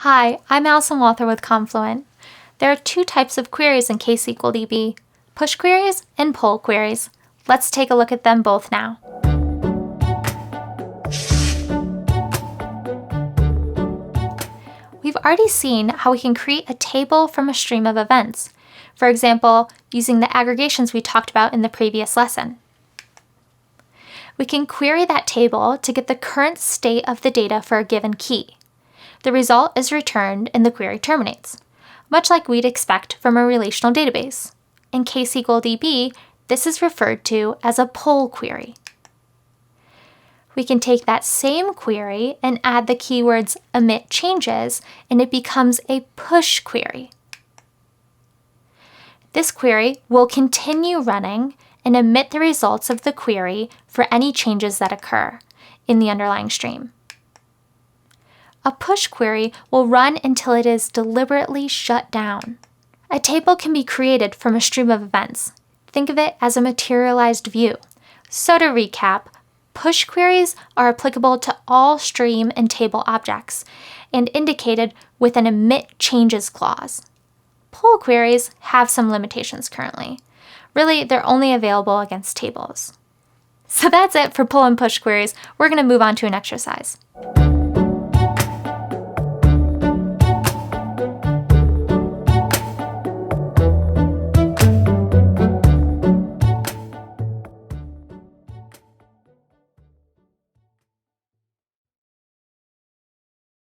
Hi, I'm Allison Walther with Confluent. There are two types of queries in ksqlDB, push queries and pull queries. Let's take a look at them both now. We've already seen how we can create a table from a stream of events, for example, using the aggregations we talked about in the previous lesson. We can query that table to get the current state of the data for a given key. The result is returned and the query terminates, much like we'd expect from a relational database. In ksqlDB, this is referred to as a pull query. We can take that same query and add the keywords emit changes, and it becomes a push query. This query will continue running and emit the results of the query for any changes that occur in the underlying stream. A push query will run until it is deliberately shut down. A table can be created from a stream of events. Think of it as a materialized view. So to recap, push queries are applicable to all stream and table objects and indicated with an emit changes clause. Pull queries have some limitations currently. Really, they're only available against tables. So that's it for pull and push queries. We're going to move on to an exercise.